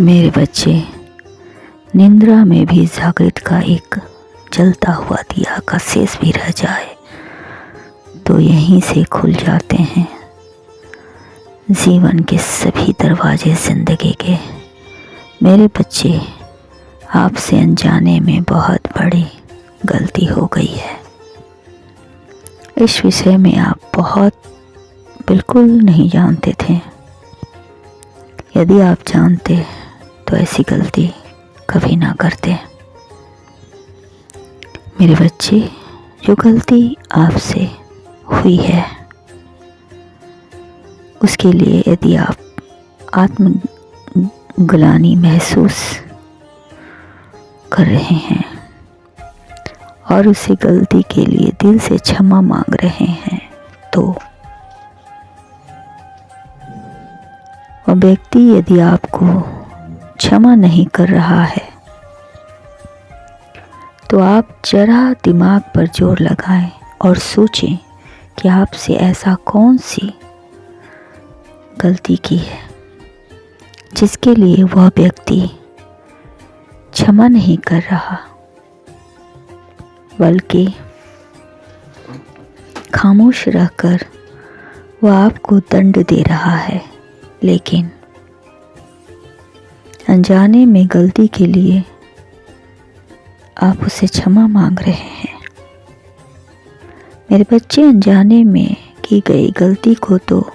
मेरे बच्चे, निंद्रा में भी जागृत का एक जलता हुआ दिया का शेष भी रह जाए तो यहीं से खुल जाते हैं जीवन के सभी दरवाजे जिंदगी के। मेरे बच्चे, आपसे अनजाने में बहुत बड़ी गलती हो गई है। इस विषय में आप बिल्कुल नहीं जानते थे। यदि आप जानते तो ऐसी गलती कभी ना करते। मेरे बच्चे, जो गलती आपसे हुई है उसके लिए यदि आप आत्मग्लानि महसूस कर रहे हैं और उसी गलती के लिए दिल से क्षमा मांग रहे हैं तो वह व्यक्ति यदि आपको क्षमा नहीं कर रहा है तो आप जरा दिमाग पर जोर लगाएं और सोचें कि आपसे ऐसा कौन सी गलती की है जिसके लिए वह व्यक्ति क्षमा नहीं कर रहा, बल्कि खामोश रहकर वह आपको दंड दे रहा है, लेकिन अनजाने में गलती के लिए आप उसे क्षमा मांग रहे हैं। मेरे बच्चे, अनजाने में की गई गलती को तो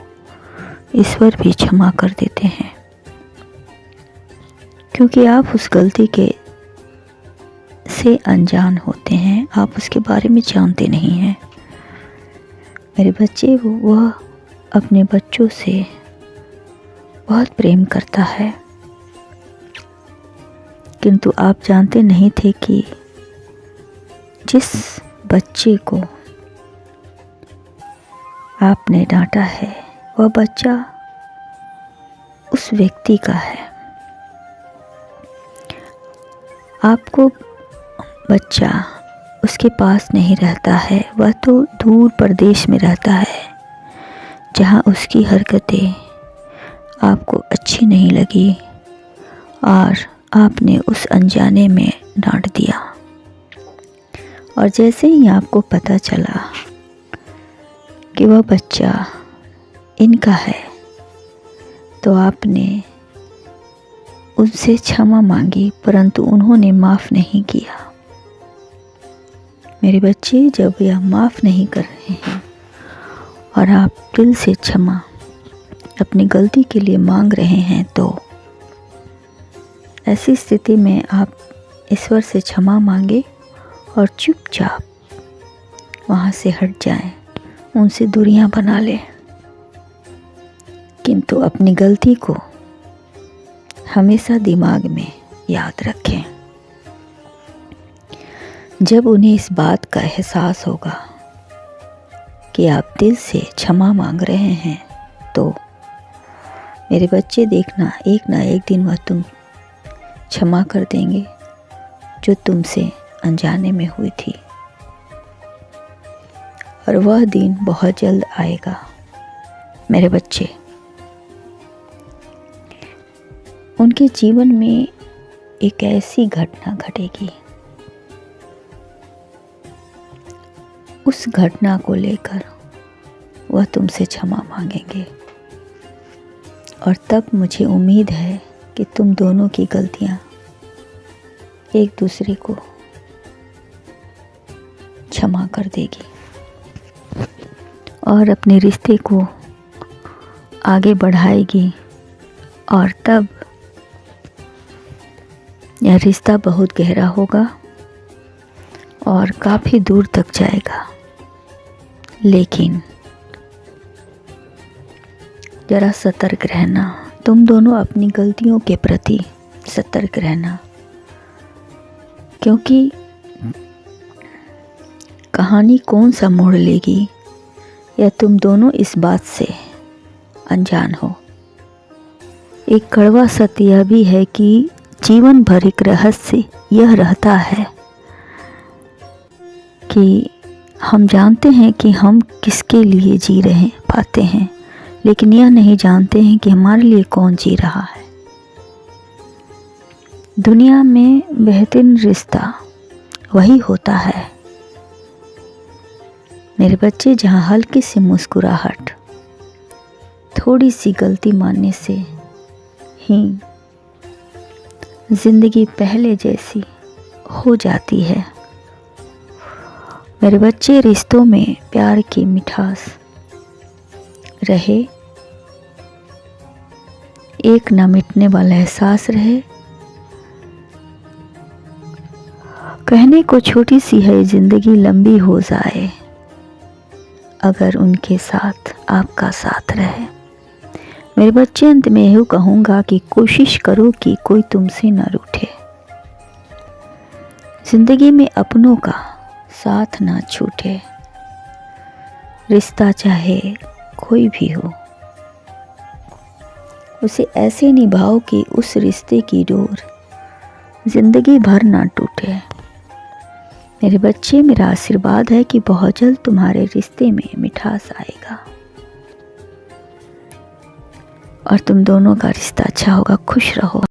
ईश्वर भी क्षमा कर देते हैं, क्योंकि आप उस गलती से अनजान होते हैं, आप उसके बारे में जानते नहीं हैं। मेरे बच्चे, वह अपने बच्चों से बहुत प्रेम करता है, किंतु आप जानते नहीं थे कि जिस बच्चे को आपने डांटा है वह बच्चा उस व्यक्ति का है। आपको बच्चा उसके पास नहीं रहता है, वह तो दूर प्रदेश में रहता है जहाँ उसकी हरकतें आपको अच्छी नहीं लगी और आपने उस अनजाने में डांट दिया। और जैसे ही आपको पता चला कि वह बच्चा इनका है तो आपने उनसे क्षमा मांगी, परंतु उन्होंने माफ़ नहीं किया। मेरे बच्चे, जब यह माफ़ नहीं कर रहे हैं और आप दिल से क्षमा अपनी गलती के लिए मांग रहे हैं तो ऐसी स्थिति में आप ईश्वर से क्षमा मांगे और चुपचाप वहाँ से हट जाएं, उनसे दूरियां बना लें, किंतु अपनी गलती को हमेशा दिमाग में याद रखें। जब उन्हें इस बात का एहसास होगा कि आप दिल से क्षमा मांग रहे हैं तो मेरे बच्चे, देखना एक ना एक दिन वह तुम क्षमा कर देंगे जो तुमसे अनजाने में हुई थी, और वह दिन बहुत जल्द आएगा। मेरे बच्चे, उनके जीवन में एक ऐसी घटना घटेगी, उस घटना को लेकर वह तुमसे क्षमा मांगेंगे, और तब मुझे उम्मीद है कि तुम दोनों की गलतियां एक दूसरे को क्षमा कर देगी और अपने रिश्ते को आगे बढ़ाएगी, और तब यह रिश्ता बहुत गहरा होगा और काफ़ी दूर तक जाएगा। लेकिन जरा सतर्क रहना, तुम दोनों अपनी गलतियों के प्रति सतर्क रहना, क्योंकि कहानी कौन सा मोड़ लेगी या तुम दोनों इस बात से अनजान हो। एक कड़वा सत्य यह भी है कि जीवन भर एक रहस्य यह रहता है कि हम जानते हैं कि हम किसके लिए जी रहे पाते हैं, लेकिन यह नहीं जानते हैं कि हमारे लिए कौन जी रहा है। दुनिया में बेहतरीन रिश्ता वही होता है मेरे बच्चे जहाँ हल्की सी मुस्कुराहट, थोड़ी सी गलती मानने से ही जिंदगी पहले जैसी हो जाती है। मेरे बच्चे, रिश्तों में प्यार की मिठास रहे, एक न मिटने वाला एहसास रहे। कहने को छोटी सी है जिंदगी, लंबी हो जाए अगर उनके साथ आपका साथ रहे। मेरे बच्चे, अंत में यही कहूँगा कि कोशिश करो कि कोई तुमसे न रूठे। जिंदगी में अपनों का साथ ना छूटे। रिश्ता चाहे कोई भी हो, उसे ऐसे निभाओ कि उस रिश्ते की डोर जिंदगी भर ना टूटे। मेरे बच्चे, मेरा आशीर्वाद है कि बहुत जल्द तुम्हारे रिश्ते में मिठास आएगा और तुम दोनों का रिश्ता अच्छा होगा। खुश रहो।